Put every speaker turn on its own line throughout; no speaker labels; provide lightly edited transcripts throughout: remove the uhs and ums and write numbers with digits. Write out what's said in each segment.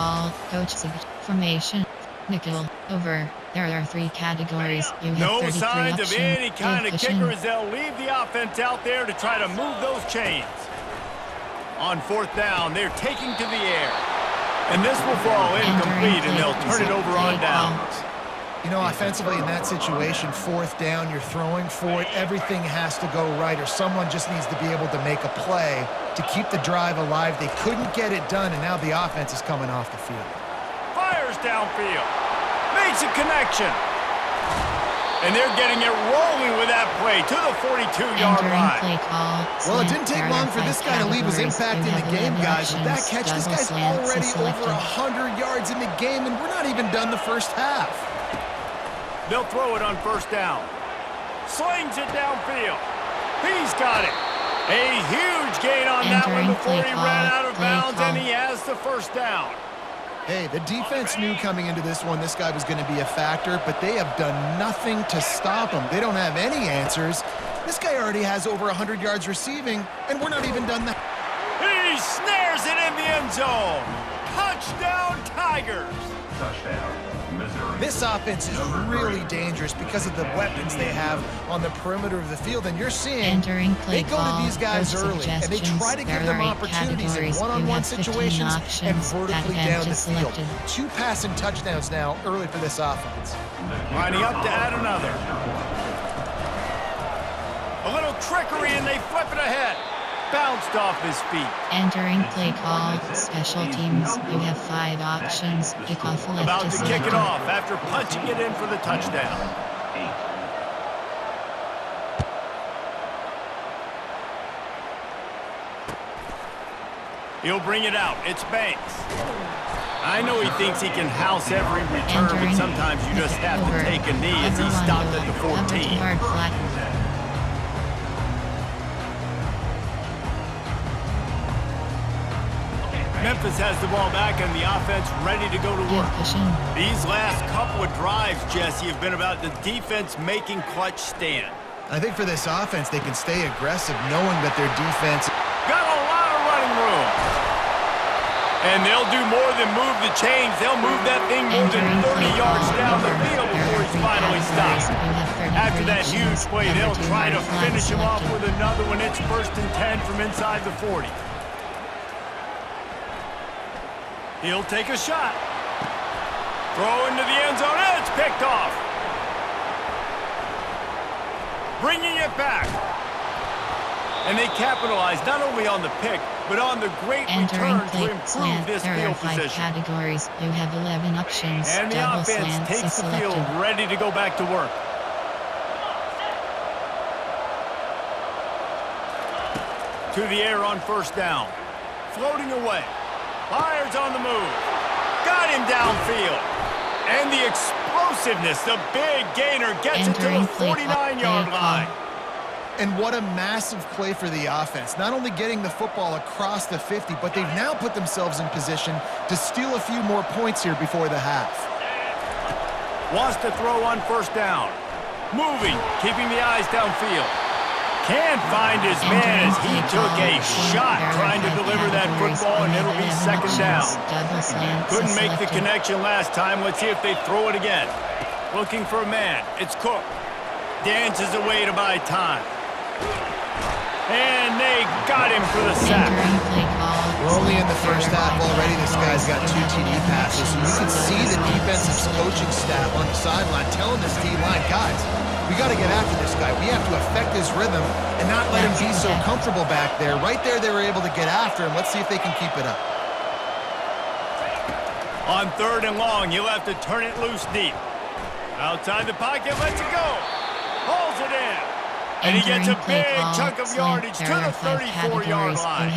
call. Coach formation. Nickel. Over. There are 3 categories. You have
No
33
signs of
options.
any kind of
Cushion.
kicker as they'll leave the offense out there to try to move those chains. On 4th down, they're taking to the air. And this will fall incomplete, and they'll turn it over on downs.
You know, offensively in that situation, 4th down, you're throwing for it. Everything has to go right, or someone just needs to be able to make a play to keep the drive alive. They couldn't get it done, and now the offense is coming off the field.
Fires downfield. Makes a connection. And they're getting it rolling with that play to the 42-yard line.
Play call.
Well, it didn't take long for this guy to leave his impact in the game, guys. With that catch, this guy's already over 100 yards in the game, and we're not even done the first half.
They'll throw it on 1st down. Slings it downfield. He's got it. A huge gain on that one before he ran out of bounds, and he has the 1st down.
Hey, the defense knew coming into this one this guy was going to be a factor, but they have done nothing to stop him. They don't have any answers. This guy already has over 100 yards receiving, and we're not even done that.
He snares it in the end zone. Touchdown, Tigers.
Touchdown, Missouri.
This offense is really dangerous because of the weapons they have on the perimeter of the field, and you're seeing they go to these guys early, and they try to give them opportunities in one-on-one situations and vertically down the field. 2 passing touchdowns now early for this offense.
Lining up to add another. A little trickery, and they flip it ahead. Bounced off his feet.
Entering play call. Special teams. You have 5 options. Kickoff left.
About to kick it off after punching it in for the touchdown. He'll bring it out. It's Banks. I know he thinks he can house every return, but sometimes you just have to take a knee as he stopped at the 14. Memphis has the ball back and the offense ready to go to work. These last couple of drives, Jesse, have been about the defense making clutch stand.
I think for this offense, they can stay aggressive knowing that their defense
got a lot of running room. And they'll do more than move the chains. They'll move that thing more than 30 yards down the field before he's finally stopped. After that huge play, they'll try to finish him off with another one. It's 1st and 10 from inside the 40. He'll take a shot. Throw into the end zone, and it's picked off. Bringing it back. And they capitalize not only on the pick, but on the great return to improve this field position.
Categories. You have 11 options.
And the offense takes the field ready to go back to work. To the air on 1st down. Floating away. Fires on the move. Got him downfield. And the explosiveness, the big gainer gets it to the 49-yard line.
And what a massive play for the offense. Not only getting the football across the 50, but they've now put themselves in position to steal a few more points here before the half.
Wants to throw on 1st down. Moving, keeping the eyes downfield. Can't find his man as he took a shot trying to deliver that football, and it'll be 2nd down. Couldn't make the connection last time. Let's see if they throw it again. Looking for a man. It's Cook. Dances away to buy time. And they got him for the sack.
We're only in the first half already. This guy's got 2 TD passes. So you can see the defensive coaching staff on the sideline telling this D-line, guys, we got to get after this guy. We have to affect his rhythm and not let him be so comfortable back there. Right there, they were able to get after him. Let's see if they can keep it up.
On 3rd and long, you'll have to turn it loose deep. Outside the pocket, lets it go. Hauls it in. And he gets a big chunk of yardage to the 34-yard line.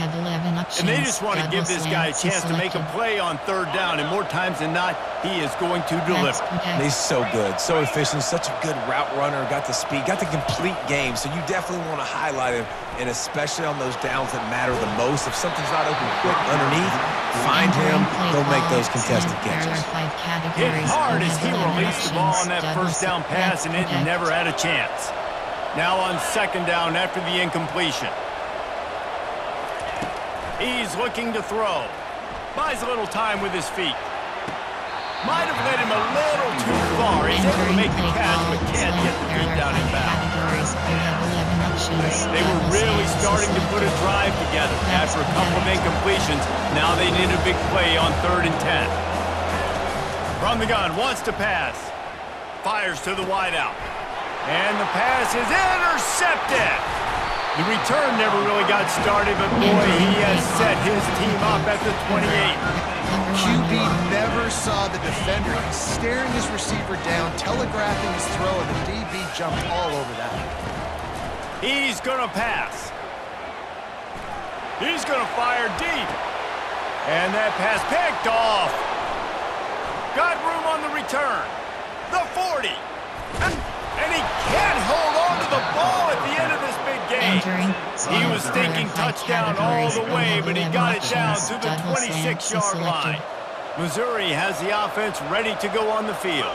And they just want to give this guy a chance to make a play on 3rd down. And more times than not, he is going to deliver.
He's so good, so efficient, such a good route runner, got the speed, got the complete game. So you definitely want to highlight him, and especially on those downs that matter the most. If something's not open quick underneath, find him, go make those contested catches.
Hit hard as he released the ball on that 1st down pass, and it never had a chance. Now on 2nd down after the incompletion. He's looking to throw. Buys a little time with his feet. Might have led him a little too far. He's able to make the catch, but can't get the feet down in bounds. They were really starting to put a drive together. After a couple of incompletions, now they need a big play on 3rd and 10. From the gun, wants to pass. Fires to the wideout. And the pass is intercepted. The return never really got started, but boy, he has set his team up at the 28.
QB never saw the defender. He's staring his receiver down, telegraphing his throw, and the DB jumped all over that.
He's going to pass. He's going to fire deep. And that pass picked off. Got room on the return. The 40. And he can't hold on to the ball at the end of this big game. He was thinking touchdown all the way, but he got it down to the 26-yard line. Missouri has the offense ready to go on the field.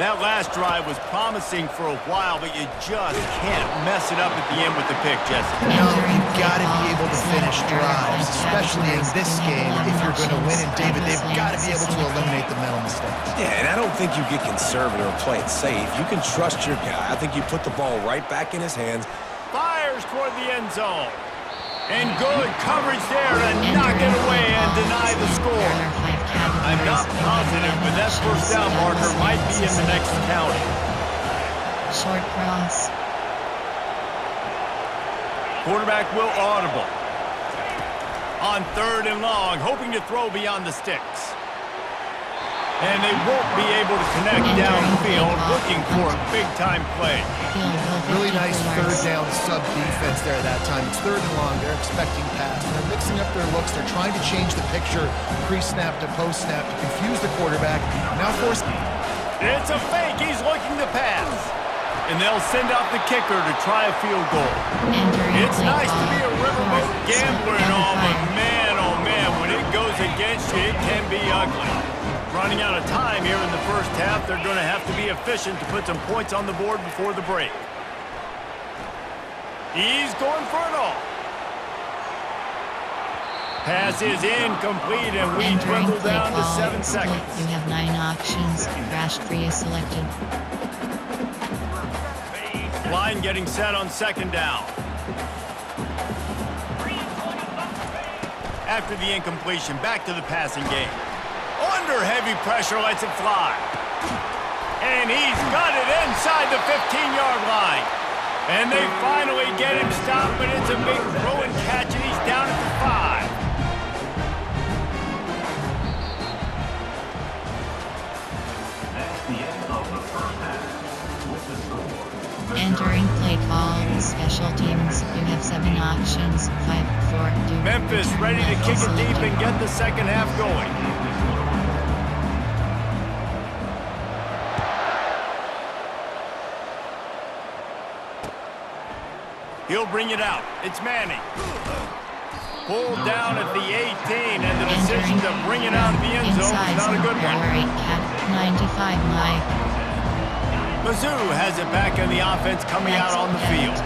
That last drive was promising for a while, but you just can't mess it up at the end with the pick, Jesse.
No, you've got to be able to finish drives, especially in this game. If you're going to win, and David, they've got to be able to eliminate the mental mistakes.
Yeah, and I don't think you get conservative or play it safe. You can trust your guy. I think you put the ball right back in his hands.
Fires toward the end zone. And good coverage there to knock it away and deny the score. I'm not positive, but that first down marker might be in the next county.
Short cross.
Quarterback will audible. On 3rd and long, hoping to throw beyond the sticks. And they won't be able to connect downfield, looking for a big-time play.
Really nice 3rd down sub defense there that time. It's 3rd and long. They're expecting pass. They're mixing up their looks. They're trying to change the picture pre-snap to post-snap to confuse the quarterback. Now force.
It's a fake. He's looking to pass. And they'll send out the kicker to try a field goal. It's nice to be a riverboat gambler and all, but man, oh man, when it goes against you, it can be ugly. Running out of time here in the first half, they're going to have to be efficient to put some points on the board before the break. He's going for it all. Pass is incomplete, and we dwindle down to 7 seconds.
You have 9 options. Crash free is selected.
Line getting set on 2nd down. After the incompletion, back to the passing game. Under heavy pressure, lets it fly. And he's got it inside the 15-yard line. And they finally get him stopped, but it's a big throw and catch, and he's down at the 5.
That's the end of the first half. With the score,
Entering play call. Special teams. You have 7 options. 5, 4, 2.
Memphis ready to kick it deep and get the second half going. He'll bring it out. It's Manning. Pulled down at the 18, and the decision to bring it out of the end zone is not a good one.
95 Mike.
Mizzou has it back in the offense coming out on the field.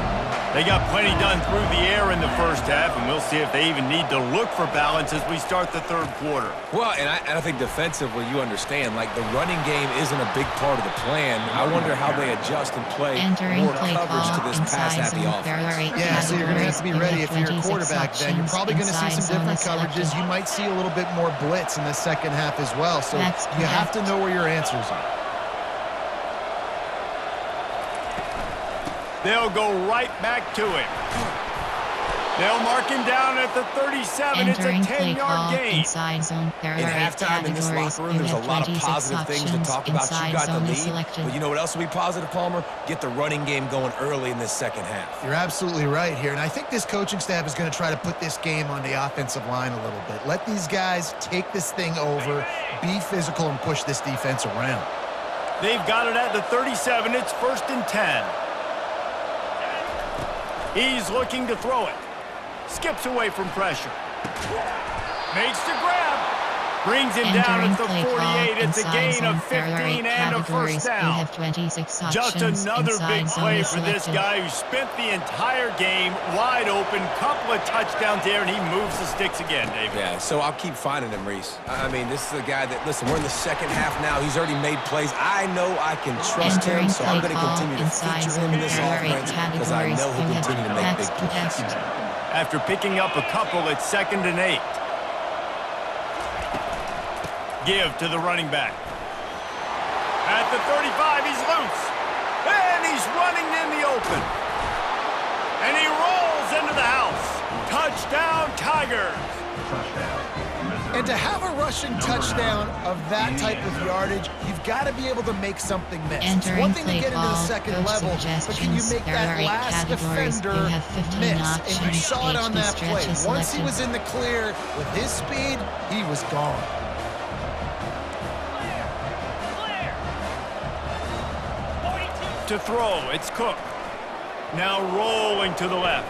They got plenty done through the air in the first half, and we'll see if they even need to look for balance as we start the 3rd quarter.
Well, and I think defensively, you understand, like the running game isn't a big part of the plan. I wonder how they adjust and play more coverage to this pass-happy offense.
Yeah, so you're going to have to be ready if you're a quarterback then. You're probably going to see some different coverages. You might see a little bit more blitz in the second half as well. So you have to know where your answers are.
They'll go right back to it. They'll mark him down at the 37. It's a 10-yard gain.
Inside zone.
In halftime in this locker room, there's a lot of positive things to talk about. You got the lead, but you know what else will be positive, Palmer? Get the running game going early in this second half.
You're absolutely right here, and I think this coaching staff is going to try to put this game on the offensive line a little bit. Let these guys take this thing over, be physical, and push this defense around.
They've got it at the 37. It's 1st and 10. He's looking to throw it. Skips away from pressure. Makes the grab. Brings him down
Entering
at the
play
48.
call
It's a
inside
gain
zone.
of
There are 8
15 and a
categories.
first
We
down.
have 26 options.
Just another big
Inside zone
play
is
for this
selected.
guy who spent the entire game wide open. Couple of touchdowns there, and he moves the sticks again, David.
Yeah, so I'll keep finding him, Reese. I mean, this is a guy that, listen, we're in the second half now. He's already made plays. I know I can trust him,
Entering
so I'm
play
going to
call
continue to
inside
feature
zone.
him in this
There are 8
offense because I
categories.
know he'll
We have
continue to make
pass
big plays.
protect.
After picking up a couple, it's 2nd and 8. Give to the running back. At the 35, he's loose. And he's running in the open. And he rolls into the house. Touchdown, Tigers.
Touchdown. Missouri.
And to have a rushing touchdown of that type of yardage, you've got to be able to make something miss. It's
Entering
one thing to
play
get into the
call,
second
coach
level, but can you
suggestions.
make
There
that
are 8
last
categories.
defender
We have 15
miss? And you
options.
saw it on
HB
that play.
stretch is
Once he
selected.
was in the clear with his speed, he was gone.
To throw, it's Cook. Now rolling to the left.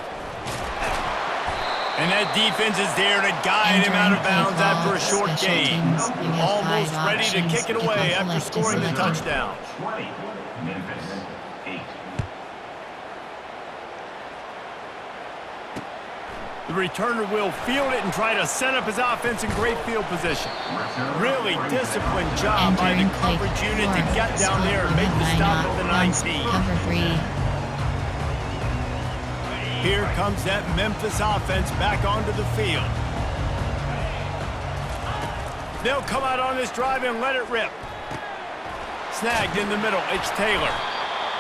And that defense is there to guide him out of bounds after a short gain. Almost ready to kick it away after scoring the touchdown.
20. Memphis 8.
The returner will field it and try to set up his offense in great field position. Really disciplined job by the
Entering play
coverage unit to
4.
get down there and
We
make
have
the
9
stop at the
options.
19.
Cover 3.
Here comes that Memphis offense back onto the field. They'll come out on this drive and let it rip. Snagged in the middle, it's Taylor.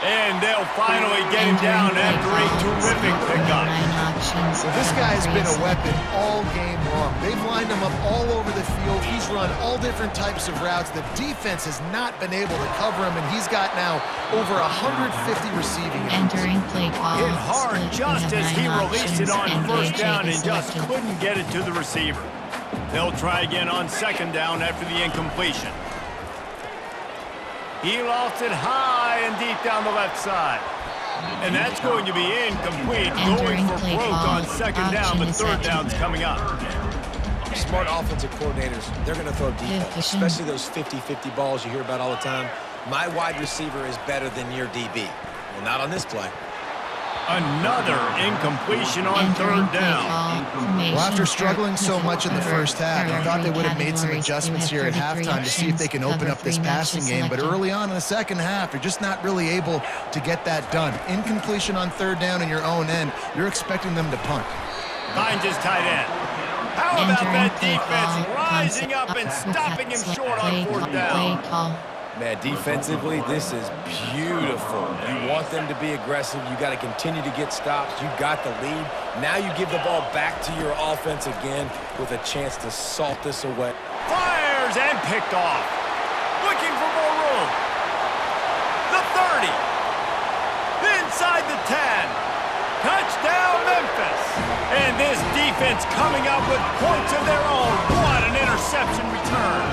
And they'll finally get him down after a terrific pickup.
Well, this guy has been a weapon all game long. They've lined him up all over the field. He's run all different types of routes. The defense has not been able to cover him, and he's got now over 150 receiving yards.
Entering play call.
Hit hard
split. We
just
have
as
9
he released it on
options.
first down and
is
just
selected.
couldn't get it to the receiver. They'll try again on 2nd down after the incompletion. He lost it high and deep down the left side. And that's going to be incomplete. Going
Entering
for
play
broke
call.
on 2nd down,
Option
but
is
3rd
set.
down's coming up.
Smart offensive coordinators, they're going to throw deep,
Efficient.
especially those 50-50 balls you hear about all the time. My wide receiver is better than your DB. Well, not on this play.
Another incompletion on
Entering
3rd
play
down.
call. Formation.
Well, after struggling so much in the first half, I thought they would have made some
Categories.
adjustments
We
here
have
at
33
halftime to see if they can
options.
open
Cover
up this
3
passing
matches
game. But
selected.
early on in the second half, you're just not really able to get that done. Incompletion on 3rd down in your own end, you're expecting them to punt.
Finds his tight end. How about
Entering
that
play
defense
call.
rising up and stopping him short on 4th down?
Play call.
Man, defensively, this is beautiful. You want them to be aggressive. You got to continue to get stops. You got the lead. Now you give the ball back to your offense again with a chance to salt this away.
Fires and picked off. Looking for more room. The 30. Inside the 10. Touchdown, Memphis. And this defense coming up with points of their own. What an interception return.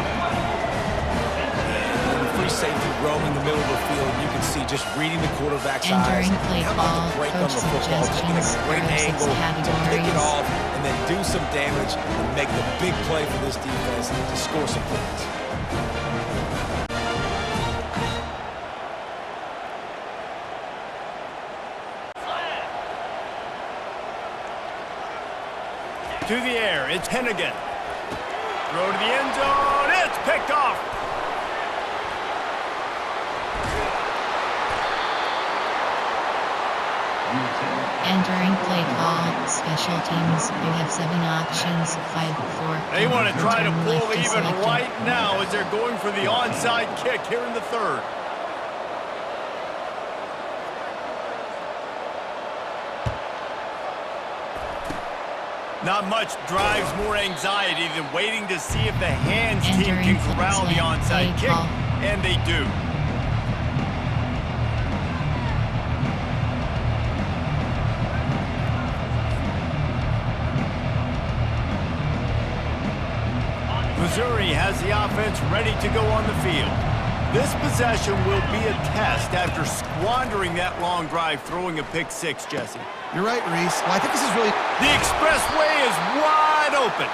Free safety roaming the middle of the field. You can see just reading the quarterback's eyes.
Entering play
How about
call.
the break on
Coach
the football, taking a
suggestions.
great
There are 6
angle to pick it
categories.
off and then do some damage and make the big play for this defense to score some points.
To the air, it's Hennigan. Throw to the end zone, it's picked off.
Entering play call. Special teams. We have 7 options. 5-4.
They want to try to pull
Left is
even
selected.
right now as they're going for the onside kick here in the 3rd. Not much drives more anxiety than waiting to see if the hands team
Entering
can corral the
flag
onside kick,
call.
and they do. Missouri has the offense ready to go on the field. This possession will be a test after squandering that long drive throwing a pick 6, Jesse.
You're right, Reese. Well, I think this is really...
The expressway is wide open.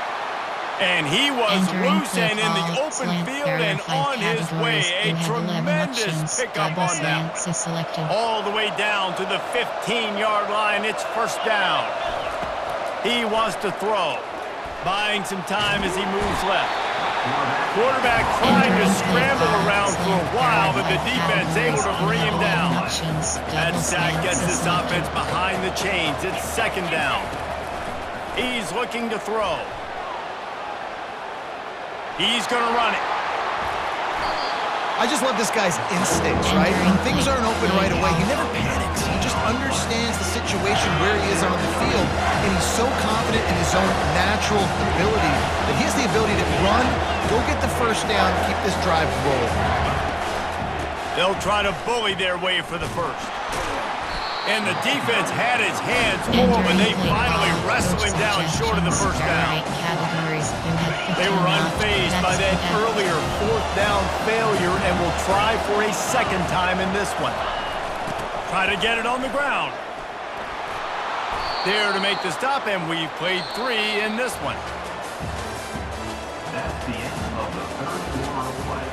And he was
Entering
loose
play
and in the
call,
open
slant,
field
there are
and
5
on his way.
categories.
A
You have 11
tremendous
options.
pickup
Double
on that
slants
one.
is selected.
All the way down to the 15-yard line. It's first down. He wants to throw. Buying some time as he moves left. Quarterback trying to scramble around for a while, but the defense able to bring him down. That sack gets this offense behind the chains. It's second down. He's looking to throw. He's going to run it.
I just love this guy's instincts, right? When things aren't open right away, he never panics. He just understands the situation where he is on the field, and he's so confident in his own natural ability that he has the ability to run, go get the first down, keep this drive rolling.
They'll try to bully their way for the first. And the defense had his hands full when they finally wrestled him down short of the first down. They were unfazed by that earlier fourth down failure and will try for a second time in this one. Try to get it on the ground. There to make the stop, and we've played 3 in this one.
That's the end of the third quarter of play.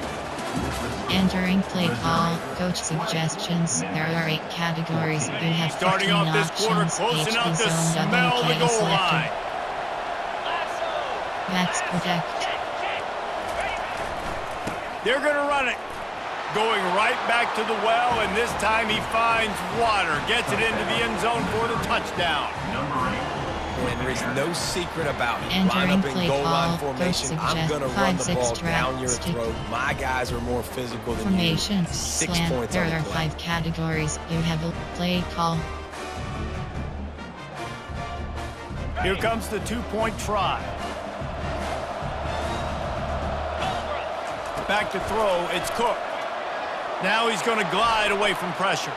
Entering play call, coach suggestions. There are 8 categories. You have 14
Starting off this quarter
options.
close enough to
HB zone,
smell the
WK
goal
selected.
line.
Max protect.
They're going to run it. Going right back to the well, and this time he finds water. Gets it into the end zone for the touchdown.
Number 8.
And there's no secret about it. Line
Entering
up in
play
goal line
call,
formation.
coach
I'm going to
suggest
run the
5-6
ball
draft
down your
stick.
throat. My guys are more physical than
Formation,
you. 6
slant.
points
There
on the
are
play.
5 categories. You have a play call.
Here comes the 2-point try. Back to throw, it's Cook. Now he's going to glide away from pressure.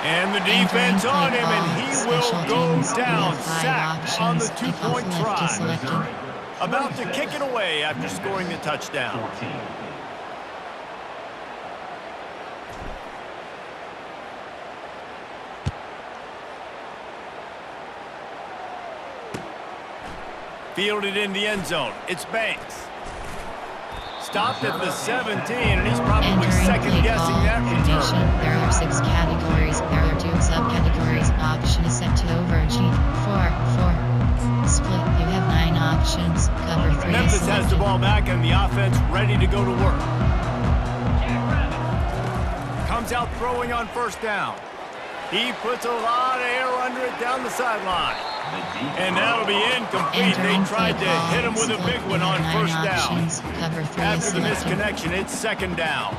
And the defense on him, and he will go down, sacked on the 2-point try. About to kick it away after scoring the touchdown.
14.
Fielded in the end zone. It's Banks. Stopped at the 17, and he's probably
Entering play
second-guessing
call,
that
formation.
return.
There are 6 categories. There are 2 subcategories. Option is set to overachieve. 4. Split. You have 9 options. Cover 3 is
Memphis has the
selected.
ball back, and the offense ready to go to work. Comes out throwing on first down. He puts a lot of air under it down the sideline. And that'll be incomplete. They
Entering
tried to
play call,
hit him with a
split.
big
You
one
have
on
9
first down.
options. Cover 3 is
After the
selected.
misconnection, it's second down.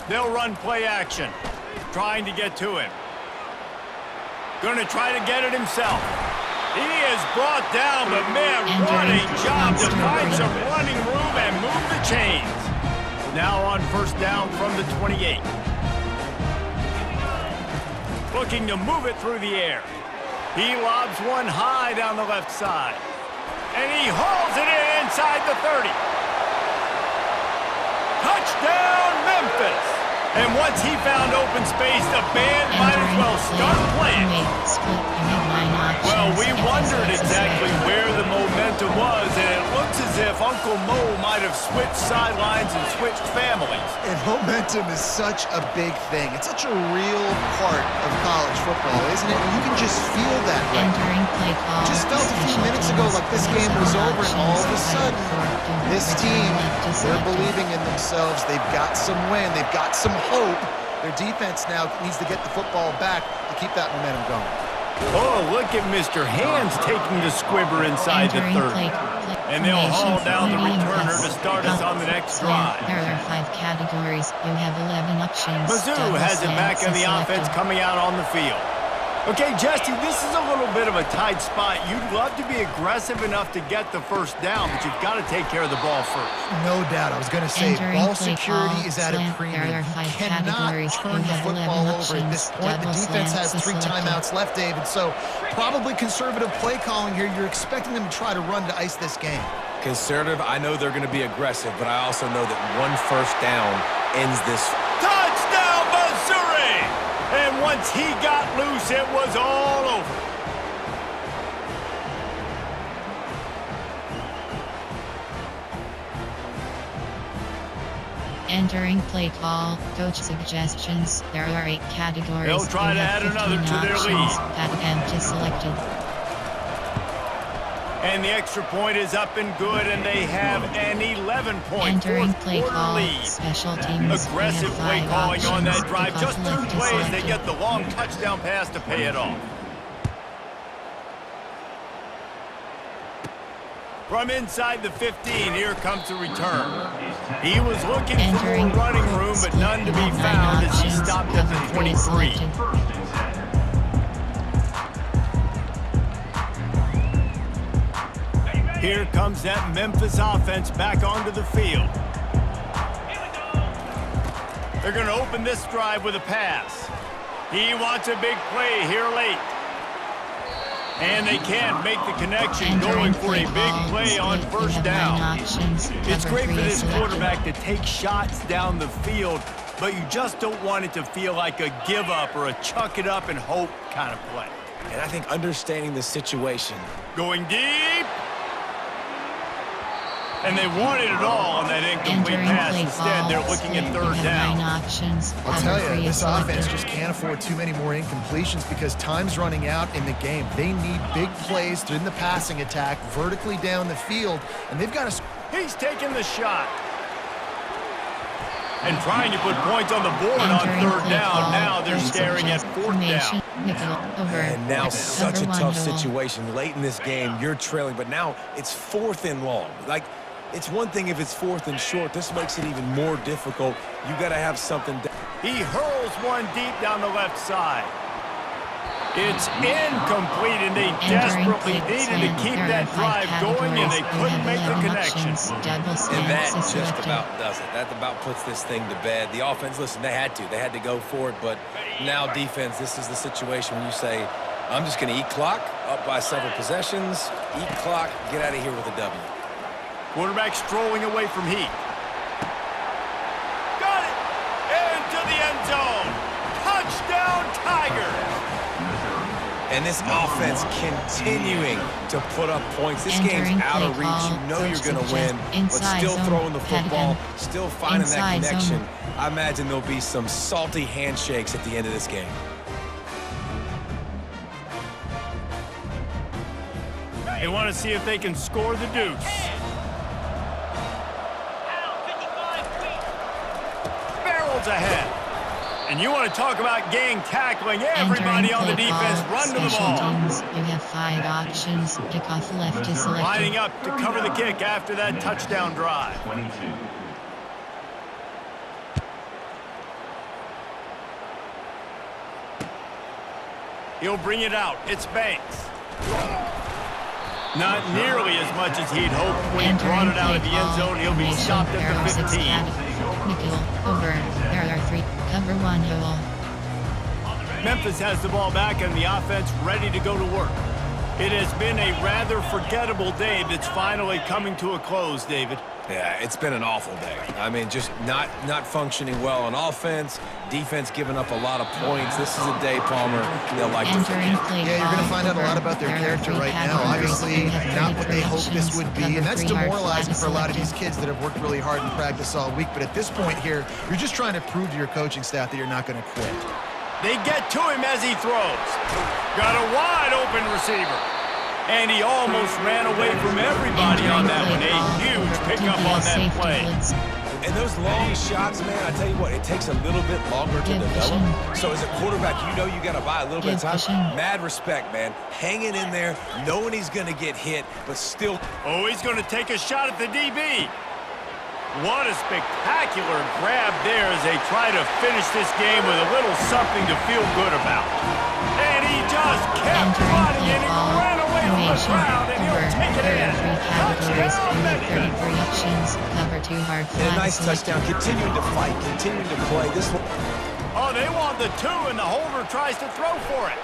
They'll run play action, trying to get to him. Gonna try to get it himself. He is brought down, but man, what a job to find some running room and move the chains. Now on first down from the 28. Looking to move it through the air. He lobs one high down the left side. And he hauls it in inside the 30. Touchdown, Memphis! And once he found open space, the band might as well start playing. Well, we wondered exactly where the momentum was, and it looks as if Uncle Mo might have switched sidelines and switched families.
And momentum is such a big thing. It's such a real part of college football, isn't it? You can just feel that right now.
Entering play call.
Just felt a few minutes ago like this game was over, and all of a sudden, this team, they're believing in themselves. They've got some wind. They've got some hope. Their defense now needs to get the football back to keep that momentum going.
Oh, look at Mr. Hands taking the squibber inside the 30. And they'll haul down the returner to start us on the next drive.
There are 5 categories. You have 11 options.
Mizzou
Double
has it back in
slants
the
is
offense
selected.
coming out on the field. Okay, Jesse, this is a little bit of a tight spot. You'd love to be aggressive enough to get the first down, but you've got to take care of the ball first.
No doubt. I was going to say,
Entering
ball
play
security
call,
is at a
slant.
premium.
There are
You
5
cannot
categories.
turn
You
the
have
football
11
over at this
options.
point. The
Double
defense has
slants is
3
selected.
timeouts left, David, so probably conservative play calling here. You're expecting them to try to run to ice this game.
Conservative, I know they're going to be aggressive, but I also know that one first down ends this.
Touchdown, Missouri! And once he got loose, it was all over.
Entering play call, coach suggestions. There are 8 categories.
They'll try
You
to
have
add another
15
to their
options.
lead.
Add empty selected.
And the extra point is up and good, and they have an 11-point
Entering
fourth
play
quarter
call,
lead.
special teams.
Aggressive
You
play
have 5
calling on that
options.
drive.
Kickoff
Just 2
left is
plays, they
selected.
get the long touchdown pass to pay it off. From inside the 15, here comes the return. He was looking for
Entering
more running
full
room, but
split.
none to
You
be
have 9
found as he
options.
stopped at the
Cover 3 is
23.
selected.
Here comes that Memphis offense back onto the field. They're going to open this drive with a pass. He wants a big play here late. And they can't make the connection, going for a big play on first down. It's great for this quarterback to take shots down the field, but you just don't want it to feel like a give up or a chuck it up and hope kind of play.
And I think understanding the situation.
Going deep. And they wanted it all on that incomplete pass. Instead, they're looking at third down.
I'll tell you, this offense just can't afford too many more incompletions because time's running out in the game. They need big plays in the passing attack, vertically down the field, and they've got to...
He's taking the shot. And trying to put points on the board on third down. Now they're staring at fourth down.
And now such a tough situation. Late in this game, you're trailing, but now it's 4th and long. Like, it's one thing if it's 4th and short. This makes it even more difficult. You got to have something.
He hurls one deep down the left side. It's incomplete, and they desperately needed to keep that drive going, and they couldn't make the connection.
And that just about does it. That about puts this thing to bed. The offense, listen, they had to go for it, but now defense, this is the situation when you say, I'm just going to eat clock, up by several possessions, eat clock, get out of here with a W.
Quarterback strolling away from Heath. Got it! Into the end zone. Touchdown, Tigers!
And this offense continuing to put up points. This game's out of reach. You know you're going to win, but still throwing the football, still finding that connection. I imagine there'll be some salty handshakes at the end of this game.
They want to see if they can score the deuce. Barrels ahead. And you want to talk about gang tackling. Everybody on the defense run to the ball.
You have 5 options. Kickoff left is selected.
Lining up to cover the kick after that touchdown drive.
22.
He'll bring it out. It's Banks. Not nearly as much as he'd hoped when he brought it out of the end zone. He'll be stopped at the 15.
Nickel, over. There are 3. Cover 1 hole.
Memphis has the ball back and the offense ready to go to work. It has been a rather forgettable day that's finally coming to a close, David.
Yeah, it's been an awful day. I mean, just not functioning well on offense, defense giving up a lot of points. This is a day, Palmer, they'll like to forget.
Yeah, you're going to find out a lot about their character right now. Obviously, not what they hoped this would be, and that's demoralizing for a lot of these kids that have worked really hard in practice all week. But at this point here, you're just trying to prove to your coaching staff that you're not going to quit.
They get to him as he throws. Got a wide open receiver. And he almost ran away from everybody on that one. A huge pickup on that play.
And those long shots, man, I tell you what, it takes a little bit longer to develop. So as a quarterback, you know you got to buy a little bit of time. Mad respect, man. Hanging in there, knowing he's going to get hit, but still.
Oh, he's going to take a shot at the DB. What a spectacular grab there as they try to finish this game with a little something to feel good about. And he just kept running, and he ran away from the crowd, and he'll take it in. Touchdown, Memphis.
Cover 2 hard flags.
And a nice touchdown. Continuing to fight, continuing to play. This one.
Oh, they want the 2, and the holder tries to throw for it.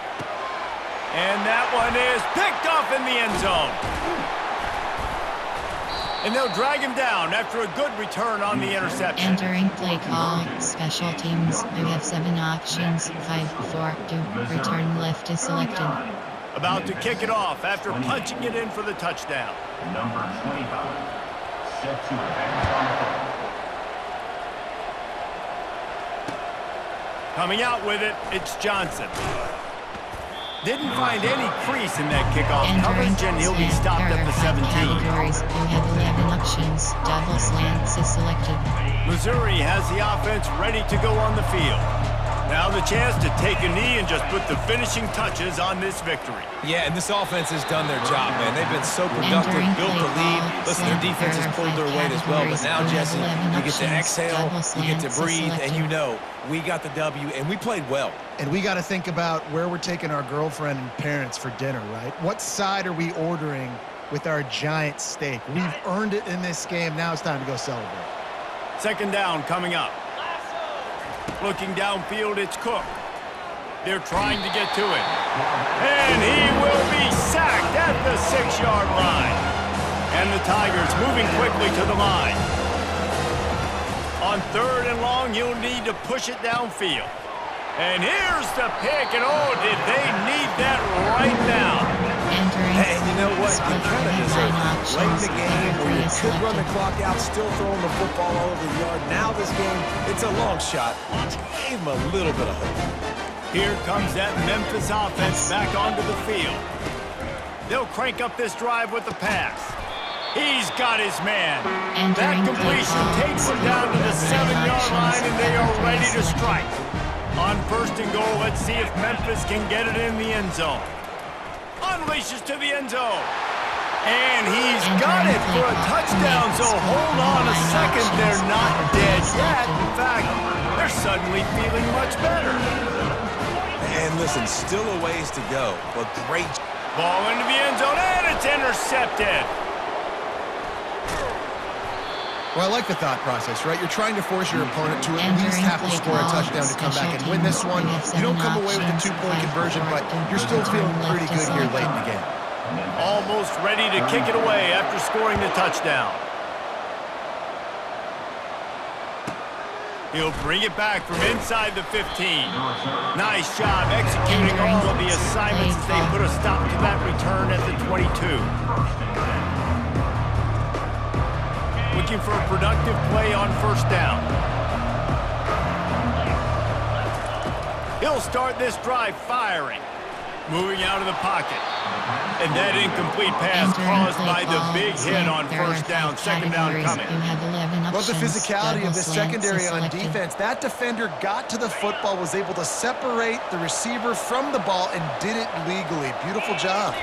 And that one is picked off in the end zone. And they'll drag him down after a good return on the interception.
Entering play call, special teams. You have 7 options. 5, 4, 2. Return left is selected.
About to kick it off after punching it in for the touchdown.
Number 25. Set to advance on the field.
Coming out with it, it's Johnson. Didn't find any crease in that kickoff coverage, and he'll be stopped at the 17.
Categories. You have 11 options. Double slants is selected.
Missouri has the offense ready to go on the field. Now the chance to take a knee and just put the finishing touches on this victory.
Yeah, and this offense has done their job, man. They've been so productive, built the lead. Listen, their defense has pulled their weight as well. But now, Jesse, we get to exhale, we get to breathe, and you know, we got the W, and we played well.
And we got to think about where we're taking our girlfriend and parents for dinner, right? What side are we ordering with our giant steak? We've earned it in this game. Now it's time to go celebrate.
Second down coming up. Looking downfield, it's Cook. They're trying to get to it. And he will be sacked at the 6-yard line. And the Tigers moving quickly to the line. On 3rd and long, you'll need to push it downfield. And here's the pick, and oh, did they need that right now.
Hey, you know what? You kind of deserve it. Late in the game where you could run the clock out, still throwing the football all over the yard. Now this game, it's a long shot. Gave him a little bit of hope.
Here comes that Memphis offense back onto the field. They'll crank up this drive with the pass. He's got his man. That completion takes him down to the 7-yard line, and they are ready to strike. On 1st and goal, let's see if Memphis can get it in the end zone. Unleashes to the end zone. And he's got it for a touchdown, so hold on a second. They're not dead yet. In fact, they're suddenly feeling much better.
And listen, still a ways to go, but great.
Ball into the end zone, and it's intercepted.
Well, I like the thought process, right? You're trying to force your opponent to at least have to score a touchdown to come back and win this one. You don't come away with a 2-point conversion, but you're still feeling pretty good here late in the game.
Almost ready to kick it away after scoring the touchdown. He'll bring it back from inside the 15. Nice job executing all of the assignments as they put a stop to that return at the 22. Looking for a productive play on 1st down. He'll start this drive firing. Moving out of the pocket. And that incomplete pass caused by the big hit on 1st down. 2nd down coming.
Love the physicality of this secondary on defense. That defender got to the football, was able to separate the receiver from the ball, and did it legally. Beautiful job.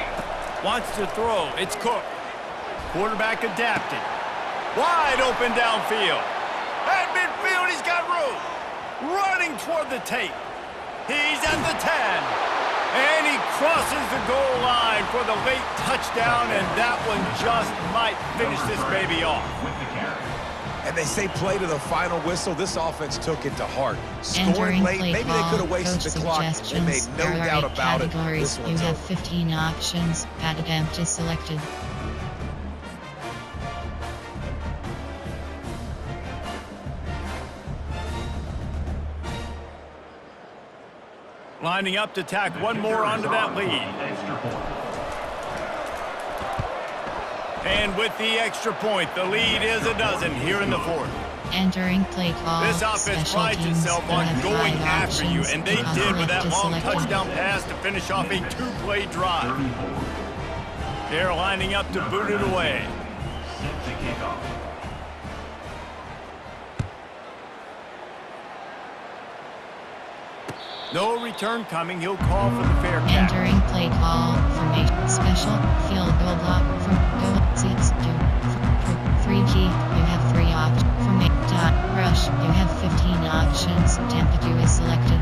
Wants to throw. It's Cook. Quarterback adapted. Wide open downfield. At midfield, he's got room. Running toward the tape. He's at the 10. And he crosses the goal line for the late touchdown, and that one just might finish this baby off.
And they say play to the final whistle. This offense took it to heart. Scoring late, maybe they could have wasted the clock. They made no doubt about it. This
You
one's
have
over.
15 options. Pad attempt is selected.
Lining up to tack one more onto that lead. And with the extra point, the lead is a dozen here in the 4th.
Entering play call.
This offense
Special
prides
teams.
itself
You
on
have
going
5
after you,
options.
and they
Top
did with that
left is
long
selected.
touchdown pass to finish off a 2-play drive. They're lining up to boot it away. No return coming. He'll call for the fair catch.
Entering play call. Formation. Special field goal block from go seats to 3G. You have 3 options. Formation. Dot rush. You have 15 options. Tampa 2 is selected.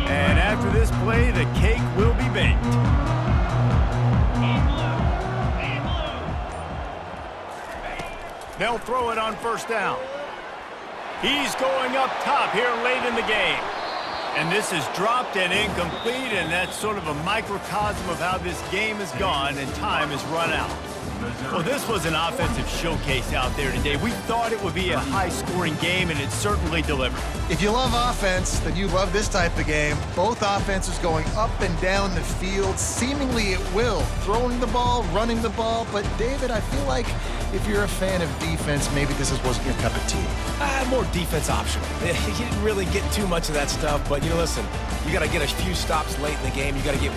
And after this play, the cake will be baked. They'll throw it on 1st down. He's going up top here late in the game. And this is dropped and incomplete, and that's sort of a microcosm of how this game has gone, and time has run out. Well, this was an offensive showcase out there today. We thought it would be a high-scoring game, and it certainly delivered.
If you love offense, then you love this type of game. Both offenses going up and down the field, seemingly at will, throwing the ball, running the ball. But, David, I feel like if you're a fan of defense, maybe this wasn't your cup of tea.
More defense optional. You didn't really get too much of that stuff, but, listen, you got to get a few stops late in the game. You got to get